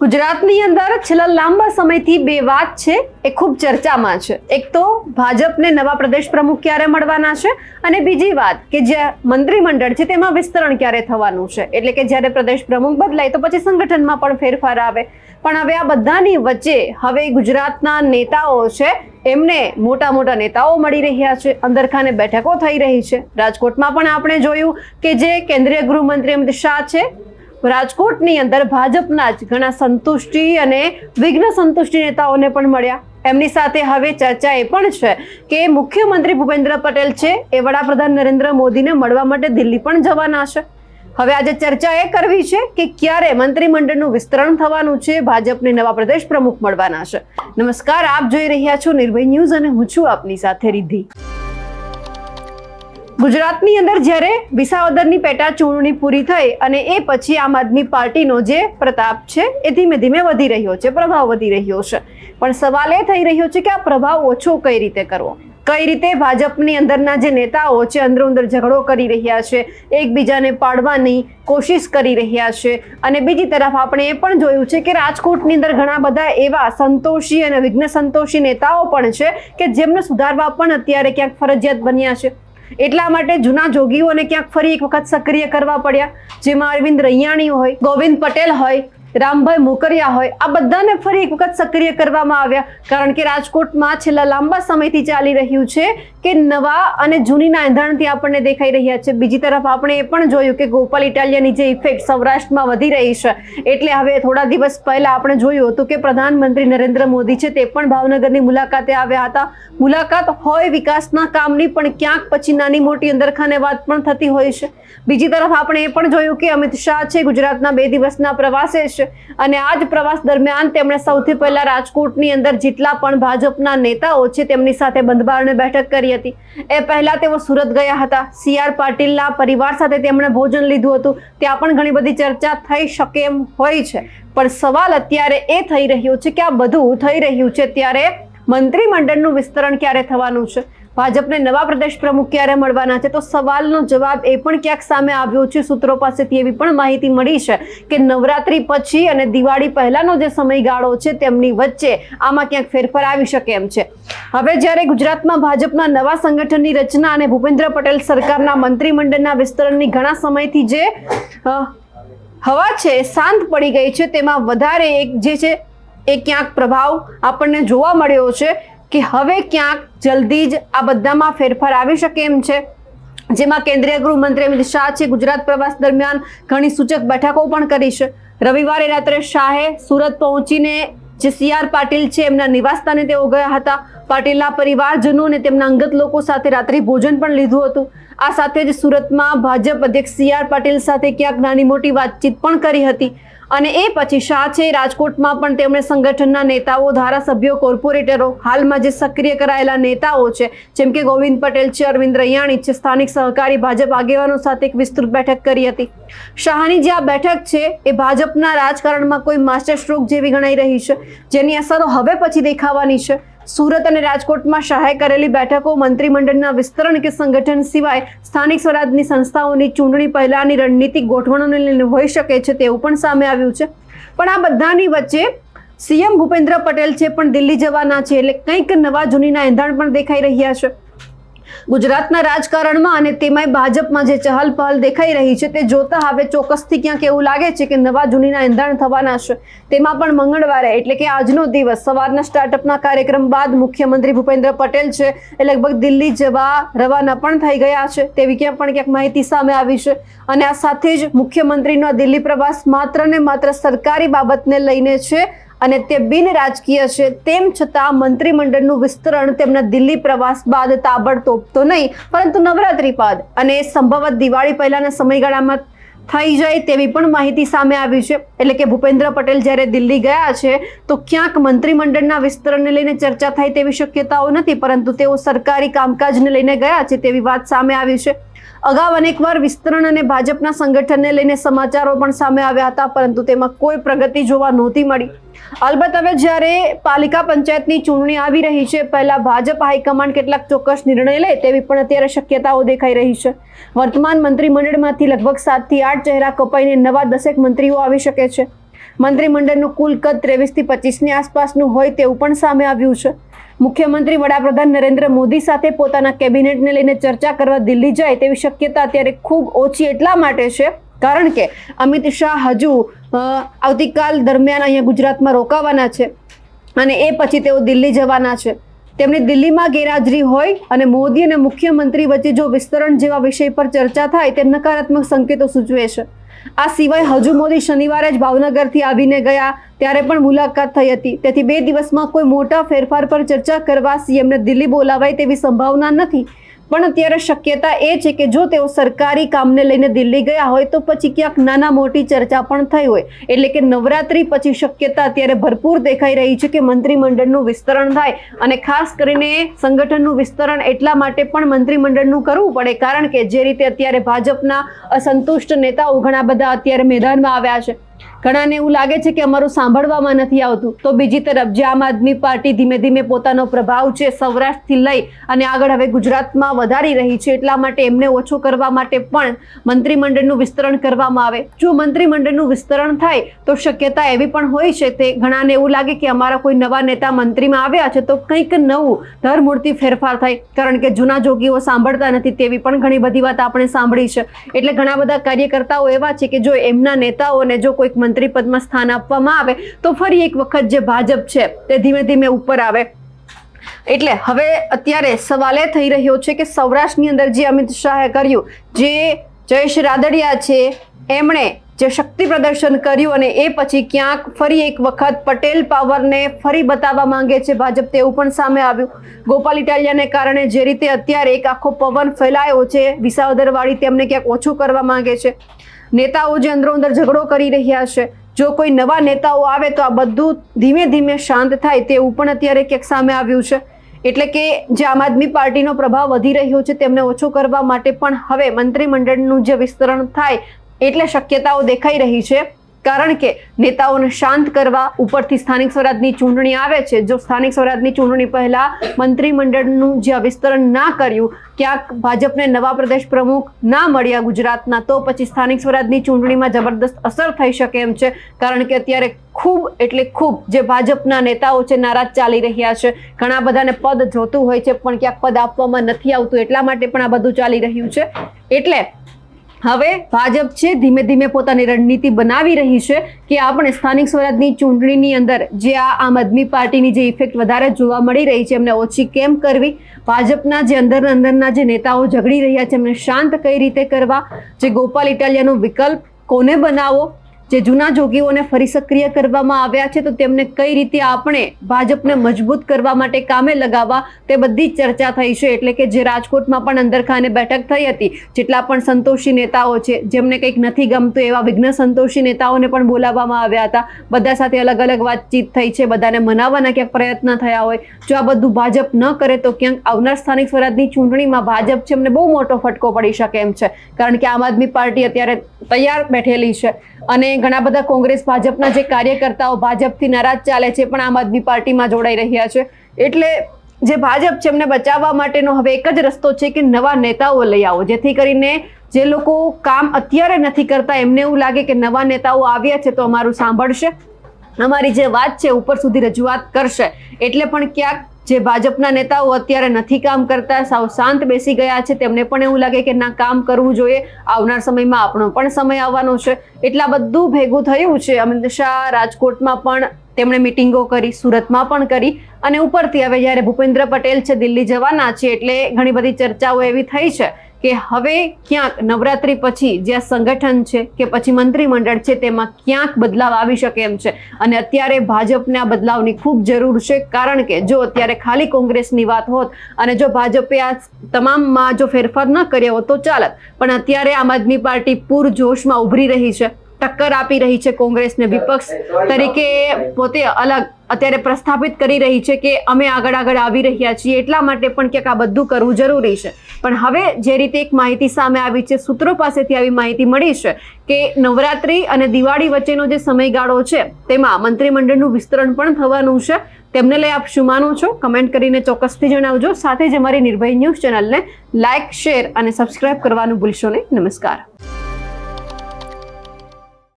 ગુજરાતની અંદર છેલ્લા લાંબા સમયથી બે વાત છે એ ખૂબ ચર્ચામાં છે। એક તો ભાજપને નવા પ્રદેશ પ્રમુખ ક્યારે મળવાના છે અને બીજી વાત કે જે મંત્રીમંડળ છે તેમાં વિસ્તરણ ક્યારે થવાનું છે, એટલે કે જ્યારે પ્રદેશ પ્રમુખ બદલાય તો પછી સંગઠનમાં પણ ફેરફાર આવે। પણ હવે આ બધાની વચ્ચે હવે ગુજરાતના નેતાઓ છે એમને મોટા મોટા નેતાઓ મળી રહ્યા છે, અંદરખાને બેઠકો થઈ રહી છે। રાજકોટમાં પણ આપણે જોયું કે જે કેન્દ્રીય ગૃહમંત્રી અમિત શાહ છે રાજકોટની અંદર ભાજપના જ ઘણા સંતુષ્ટિ અને વિઘ્ન સંતુષ્ટિ નેતાઓને પણ મળ્યા। એમની સાથે હવે ચર્ચા એ પણ છે કે મુખ્યમંત્રી ભૂપેન્દ્ર પટેલ છે એ વડાપ્રધાન નરેન્દ્ર મોદીને મળવા માટે દિલ્હી પણ જવાના છે। હવે આજે ચર્ચા એ કરવી છે કે ક્યારે મંત્રીમંડળનું વિસ્તરણ થવાનું છે, ભાજપને નવા પ્રદેશ પ્રમુખ મળવાના છે। નમસ્કાર, આપ જોઈ રહ્યા છો નિર્ભય ન્યૂઝ અને હું છું આપની સાથે રિદ્ધિ। ગુજરાતની અંદર જ્યારે વિસાવદરની પેટા ચૂંટણી પૂરી થઈ અને એ પછી આમ આદમી પાર્ટીનો જે પ્રતાપ છે એ ધીમે ધીમે વધી રહ્યો છે, પ્રભાવ વધી રહ્યો છે। પણ સવાલ એ થઈ રહ્યો છે કે આ પ્રભાવ ઓછો કઈ રીતે કરવો, કઈ રીતે ભાજપની અંદરના જે નેતાઓ છે અંદરોઅંદર ઝઘડો કરી રહ્યા છે, એકબીજાને પાડવાની કોશિશ કરી રહ્યા છે। અને બીજી તરફ આપણે એ પણ જોયું છે કે રાજકોટની અંદર ઘણા બધા એવા સંતોષી અને વિઘ્ન સંતોષી નેતાઓ પણ છે કે જેમને સુધારવા પણ અત્યારે ક્યાંક ફરજિયાત બન્યા છે। એટલા માટે જૂના જોગીઓને ક્યાંક ફરી એક વખત સક્રિય કરવા પડ્યા, જેમાં અરવિંદ રૈયાણી હોય, ગોવિંદ પટેલ હોય, રામભાઈ મોકરિયા હોય, આ બધાને ફરી એક વખત સક્રિય કરવામાં આવ્યા। કારણ કે રાજકોટમાં છેલ્લા લાંબા સમયથી ચાલી રહ્યું છે કે નવા અને જૂનીના એંધાણથી આપણને દેખાઈ રહ્યા છે। બીજી તરફ આપણે એ પણ જોયું કે ગોપાલ ઇટાલિયાની જે ઇફેક્ટ સૌરાષ્ટ્રમાં વધી રહી છે, એટલે હવે થોડા દિવસ પહેલા આપણે જોયું હતું કે પ્રધાનમંત્રી નરેન્દ્ર મોદી છે તે પણ ભાવનગરની મુલાકાતે આવ્યા હતા। મુલાકાત હોય વિકાસના કામની, પણ ક્યાંક પછી નાની મોટી અંદરખાને વાત પણ થતી હોય છે। બીજી તરફ આપણે એ પણ જોયું કે અમિત શાહ છે ગુજરાતના 2 દિવસના પ્રવાસે છે અને આ જ પ્રવાસ દરમિયાન તેમણે સૌથી પહેલા રાજકોટની અંદર જેટલા પણ ભાજપના નેતાઓ છે તેમની સાથે બંધબારણે બેઠક કરી હતી। એ પહેલા તેઓ સુરત ગયા હતા, CR પાટીલના પરિવાર સાથે તેમણે ભોજન લીધું હતું, ત્યાં પણ ઘણી બધી ચર્ચા થઈ શકે એમ હોય છે। પણ સવાલ અત્યારે એ થઈ રહ્યો છે કે આ બધું થઈ રહ્યું છે ત્યારે મંત્રીમંડળનું વિસ્તરણ ક્યારે થવાનું છે, ભાજપને નવા પ્રદેશ પ્રમુખ ક્યારે મળવાના છે, તો સવાલનો જવાબ એ પણ ક્યાંક સામે આવ્યો છે। સૂત્રો પાસેથી એવી પણ માહિતી મળી છે કે નવરાત્રી પછી અને દિવાળી પહેલાનો જે સમયગાળો છે તેમની વચ્ચે આમાં ક્યાંક ફેરફાર આવી શકે એમ છે। હવે જ્યારે ગુજરાતમાં ભાજપના નવા સંગઠનની રચના અને ભૂપેન્દ્ર પટેલ સરકારના મંત્રીમંડળના વિસ્તરણની ઘણા સમયથી જે હવા છે શાંત પડી ગઈ છે, તેમાં વધારે એક જે છે એ ક્યાંક પ્રભાવ આપણને જોવા મળ્યો છે કે હવે ક્યાંક જલ્દી જ આ બધામાં ફેરફાર આવી શકે એમ છે। જેમાં કેન્દ્રીય ગૃહમંત્રી અમિત શાહ છે ગુજરાત પ્રવાસ દરમિયાન ઘણી સૂચક બેઠકો પણ કરી છે। રવિવારે રાત્રે શાહે સુરત પહોંચીને જે CR પાટીલ છે એમના નિવાસસ્થાને તેઓ ગયા હતા, પાટીલના પરિવારજનો અને તેમના અંગત લોકો સાથે રાત્રિ ભોજન પણ લીધું હતું। આ સાથે જ સુરતમાં ભાજપ અધ્યક્ષ CR પાટીલ સાથે ક્યાંક નાની મોટી વાતચીત પણ કરી હતી અને એ પછી શાહ છે રાજકોટમાં પણ તેમણે સંગઠનના નેતાઓ, ધારાસભ્યો, કોર્પોરેટરો, હાલમાં જે સક્રિય કરાયેલા નેતાઓ છે જેમ કે ગોવિંદ પટેલ છે, અરવિંદ રૈયાણી છે, સ્થાનિક સહકારી ભાજપ આગેવાનો સાથે એક વિસ્તૃત બેઠક કરી હતી। શાહની જે આ બેઠક છે એ ભાજપના રાજકારણમાં કોઈ માસ્ટર સ્ટ્રોક જેવી ગણાઈ રહી છે, જેની અસરો હવે પછી દેખાવાની છે। સુરત અને રાજકોટમાં શાહે કરેલી બેઠકો મંત્રીમંડળના વિસ્તરણ કે સંગઠન સિવાય સ્થાનિક સ્વરાજની સંસ્થાઓની ચૂંટણી પહેલાની રણનીતિક ગોઠવણોને લઈને હોઈ શકે છે તેવું પણ સામે આવ્યું છે। પણ આ બધાની વચ્ચે CM ભૂપેન્દ્ર પટેલ છે પણ દિલ્હી જવાના છે, એટલે કંઈક નવા જૂનીના એંધાણ પણ દેખાઈ રહ્યા છે ગુજરાતના રાજકારણમાં। અને તેમાંય ભાજપમાં જે ચહલ પહલ દેખાઈ રહી છે તે જોતા હવે ચોક્કસથી ક્યાંક એવું લાગે છે કે નવા જૂનીના એંધાણ થવાના છે। તેમાં પણ મંગળવારે એટલે કે આજનો દિવસ સવારના સ્ટાર્ટઅપના કાર્યક્રમ બાદ મુખ્યમંત્રી ભૂપેન્દ્ર પટેલ છે એ લગભગ દિલ્હી જવા રવાના પણ થઈ ગયા છે તેવી ક્યાંક માહિતી સામે આવી છે। અને આ સાથે જ મુખ્યમંત્રીનો દિલ્હી પ્રવાસ માત્ર ને માત્ર સરકારી બાબતને લઈને છે અને તે બિન રાજકીય છે, તેમ છતાં મંત્રીમંડળનું વિસ્તરણ તેમના દિલ્હી પ્રવાસ બાદ તાબડતોબ તો નહીં પરંતુ નવરાત્રી બાદ અને સંભવત દિવાળી પહેલાના સમયગાળામાં થઈ જાય તેવી પણ માહિતી સામે આવી છે। એટલે કે ભૂપેન્દ્ર પટેલ જ્યારે દિલ્હી ગયા છે તો ક્યાંક મંત્રીમંડળના વિસ્તરણને લઈને ચર્ચા થાય તેવી શક્યતાઓ નથી, પરંતુ તેઓ સરકારી કામકાજને લઈને ગયા છે તેવી વાત સામે આવી છે। અગાઉ અનેકવાર વિસ્તરણ અને ભાજપના સંગઠનને લઈને સમાચારો પણ સામે આવ્યા હતા, પરંતુ તેમાં કોઈ પ્રગતિ જોવા નહોતી મળી। અલબત્ત હવે જ્યારે પાલિકા પંચાયતની ચૂંટણી આવી રહી છે, પહેલા ભાજપ હાઈકમાન્ડ કેટલાક ચોક્કસ નિર્ણય લે તેવી પણ અત્યારે શક્યતાઓ દેખાઈ રહી છે। વર્તમાન મંત્રીમંડળમાંથી લગભગ 7 થી 8 ચહેરા કપાઈને નવા 10 મંત્રીઓ આવી શકે છે। મંત્રીમંડળનું કુલ કદ 23 થી 25ની આસપાસનું હોય તેવું પણ સામે આવ્યું છે. મુખ્યમંત્રી વડાપ્રધાન નરેન્દ્ર મોદી સાથે પોતાના કેબિનેટને લઈને ચર્ચા કરવા દિલ્હી જાય તેવી શક્યતા અત્યારે ખૂબ ઓછી એટલા માટે છે કારણ કે અમિત શાહ હજુ આવતીકાલ દરમિયાન અહીંયા ગુજરાતમાં રોકાવાના છે અને એ પછી તેઓ દિલ્હી જવાના છે. તેમની દિલ્હીમાં ગેરહાજરી હોય અને મોદી અને મુખ્યમંત્રી વચ્ચે જો વિસ્તરણ જેવા વિષય પર ચર્ચા થાય તે નકારાત્મક સંકેતો સૂચવે છે. આ સિવાય હજુ મોદી શનિવારે જ ભાવનગરથી આવીને ગયા ત્યારે પણ મુલાકાત થઈ હતી. તેથી 2 દિવસમાં કોઈ મોટા ફેરફાર પર ચર્ચા કરવા સીએમને દિલ્હી બોલાવાય તેવી સંભાવના નથી. પણ અત્યારે શક્યતા એ છે કે જો તેઓ સરકારી કામને લઈને દિલ્હી ગયા હોય તો પછી ક્યાંક નાના મોટી ચર્ચા પણ થઈ હોય. એટલે કે નવરાત્રી પછી શક્યતા અત્યારે ભરપૂર દેખાઈ રહી છે કે મંત્રીમંડળનું વિસ્તરણ થાય અને ખાસ કરીને સંગઠનનું વિસ્તરણ એટલા માટે પણ મંત્રીમંડળનું કરવું પડે કારણ કે જે રીતે અત્યારે ભાજપના અસંતુષ્ટ નેતાઓ ઘણા બધા અત્યારે મેદાનમાં આવ્યા છે. ઘણાને એવું લાગે છે કે અમારું સાંભળવામાં નથી આવતું. તો બીજી તરફ જે આમ આદમી પાર્ટી ધીમે ધીમે પોતાનો પ્રભાવ છે સૌરાષ્ટ્રથી લઈ અને આગળ હવે ગુજરાતમાં વધારી રહી છે એટલા માટે એમને ઓછો કરવા માટે પણ મંત્રીમંડળનું વિસ્તરણ કરવામાં આવે. જો મંત્રીમંડળનું વિસ્તરણ થાય તો શક્યતા એવી પણ હોય છે તે ઘણાને એવું લાગે કે અમારા કોઈ નવા નેતા મંત્રીમાં આવ્યા છે તો કંઈક નવું ધરમૂળથી ફેરફાર થાય કારણ કે જૂના જોગીઓ સાંભળતા નથી તેવી પણ ઘણી બધી વાત આપણે સાંભળી છે. એટલે ઘણા બધા કાર્યકર્તાઓ એવા છે કે જો એમના નેતાઓને જો કોઈક મંત્રી પદમાં સ્થાન આપવામાં આવે તો ફરી એક વખત જે ભાજપ છે તે ધીમે ધીમે ઉપર આવે. એટલે હવે અત્યારે સવાલ એ થઈ રહ્યો છે કે સૌરાષ્ટ્રની અંદર જે અમિત શાહે કર્યું, જે જયેશ રાદડિયા છે એમણે જે શક્તિ પ્રદર્શન કર્યું અને એ પછી ક્યાંક ફરી એક વખત પટેલ પાવરને ફરી બતાવવા માંગે છે ભાજપ તેવું પણ સામે આવ્યું. ગોપાલ ઇટાલિયાને કારણે જે રીતે અત્યારે એક આખો પવન ફેલાયો છે વિસાવદરવાળી તેમને ક્યાંક ઓછું કરવા માંગે છે. નેતાઓ જે અંદરો અંદર ઝઘડો કરી રહ્યા છે, જો કોઈ નવા નેતાઓ આવે તો આ બધું ધીમે ધીમે શાંત થાય તેવું પણ અત્યારે ક્યાંક સામે આવ્યું છે. એટલે કે જે આમ આદમી પાર્ટીનો પ્રભાવ વધી રહ્યો છે તેમને ઓછો કરવા માટે પણ હવે મંત્રીમંડળનું જે વિસ્તરણ થાય એટલે શક્યતાઓ દેખાઈ રહી છે કારણ કે નેતાઓને શાંત કરવા ઉપરથી સ્થાનિક સ્વરાજની ચૂંટણી આવે છે. જો સ્થાનિક સ્વરાજની ચૂંટણી પહેલા મંત્રીમંડળનું જે વિસ્તરણ ના કર્યું, ક્યાંક ભાજપને નવા પ્રદેશ પ્રમુખ ના મળ્યા ગુજરાતના તો પછી સ્થાનિક સ્વરાજની ચૂંટણીમાં જબરદસ્ત અસર થઈ શકે એમ છે કારણ કે અત્યારે ખૂબ એટલે ખૂબ જે ભાજપના નેતાઓ છે નારાજ ચાલી રહ્યા છે. ઘણા બધાને પદ જોતું હોય છે પણ ક્યાંક પદ આપવામાં નથી આવતું એટલા માટે પણ આ બધું ચાલી રહ્યું છે. એટલે હવે ભાજપ છે ધીમે ધીમે પોતાની રણનીતિ બનાવી રહી છે કે આપણે સ્થાનિક સ્વરાજની ચૂંટણીની અંદર જે આ આમ આદમી પાર્ટીની જે ઇફેક્ટ વધારે જોવા મળી રહી છે એમને ઓછી કેમ કરવી, ભાજપના જે અંદરના જે નેતાઓ ઝઘડી રહ્યા છે એમને શાંત કઈ રીતે કરવા, જે ગોપાલ ઇટાલિયાનો વિકલ્પ કોને બનાવવો, જે જૂના જોગીઓને ફરી સક્રિય કરવામાં આવ્યા છે તો તેમને કઈ રીતે આપણે ભાજપને મજબૂત કરવા માટે કામે લગાવવા તે બધી જ ચર્ચા થઈ છે. એટલે કે જે રાજકોટમાં પણ અંદરખાને બેઠક થઈ હતી, જેટલા પણ સંતોષી નેતાઓ છે જેમને કંઈક નથી ગમતું એવા વિઘ્ન સંતોષી નેતાઓને પણ બોલાવવામાં આવ્યા હતા. બધા સાથે અલગ અલગ વાતચીત થઈ છે, બધાને મનાવવાના ક્યાંક પ્રયત્ન થયા હોય. જો આ બધું ભાજપ ન કરે તો ક્યાંક આવનાર સ્થાનિક સ્વરાજની ચૂંટણીમાં ભાજપ છે એમને બહુ મોટો ફટકો પડી શકે એમ છે કારણ કે આમ આદમી પાર્ટી અત્યારે તૈયાર બેઠેલી છે અને ઘણા બધા કોંગ્રેસ ભાજપના જે કાર્યકર્તાઓ ભાજપથી નારાજ ચાલે છે પણ આમ આદમી પાર્ટીમાં જોડાઈ રહ્યા છે. એટલે જે ભાજપ છે એમને બચાવવા માટેનો હવે એક જ રસ્તો છે કે નવા નેતાઓ લઈ આવો, જેથી કરીને જે લોકો કામ અત્યારે નથી કરતા એમને એવું લાગે કે નવા નેતાઓ આવ્યા છે તો અમારું સાંભળશે, અમારી જે વાત છે ઉપર સુધી રજૂઆત કરશે. એટલે પણ ક્યાંક જે ભાજપના નેતાઓ અત્યારે નથી કામ કરતા, સાવ શાંત બેસી ગયા છે, તેમને પણ એવું લાગે કે ના કામ કરવું જોઈએ, આવનાર સમયમાં આપણો પણ સમય આવવાનો છે. એટલા બધું ભેગું થયું છે. અમિત શાહ રાજકોટમાં પણ તેમણે મિટિંગો કરી, સુરતમાં પણ કરી અને ઉપરથી હવે જ્યારે ભૂપેન્દ્ર પટેલ છે દિલ્હી જવાના છે એટલે ઘણી બધી ચર્ચાઓ એવી થઈ છે કે હવે ક્યાંક નવરાત્રી પછી જે સંગઠન છે કે પછી મંત્રીમંડળ છે તેમાં ક્યાંક બદલાવ આવી શકે એમ છે અને અત્યારે ભાજપને આ બદલાવની ખૂબ જરૂર છે કારણ કે જો અત્યારે ખાલી કોંગ્રેસની વાત હોત અને જો ભાજપે આ તમામમાં જો ફેરફાર ન કર્યો હોત તો ચાલત, પણ અત્યારે આમ આદમી પાર્ટી પૂરજોશમાં ઉભરી રહી છે, ટક્કર આપી રહી છે કોંગ્રેસને, વિપક્ષ તરીકે પોતે અલગ અત્યારે પ્રસ્થાપિત કરી રહી છે કે અમે આગળ આવી રહ્યા છીએ. એટલા માટે પણ ક્યાંક આ બધું કરવું જરૂરી છે. પણ હવે જે રીતે એક માહિતી સામે આવી છે, સૂત્રો પાસેથી આવી માહિતી મળી છે કે નવરાત્રી અને દિવાળી વચ્ચેનો જે સમયગાળો છે તેમાં મંત્રીમંડળનું વિસ્તરણ પણ થવાનું છે. તેમને લઈ આપ શું માનો છો કમેન્ટ કરીને ચોક્કસથી જણાવજો. સાથે જ અમારી નિર્ભય ન્યૂઝ ચેનલને લાઇક, શેર અને સબસ્ક્રાઇબ કરવાનું ભૂલશો નહીં. નમસ્કાર.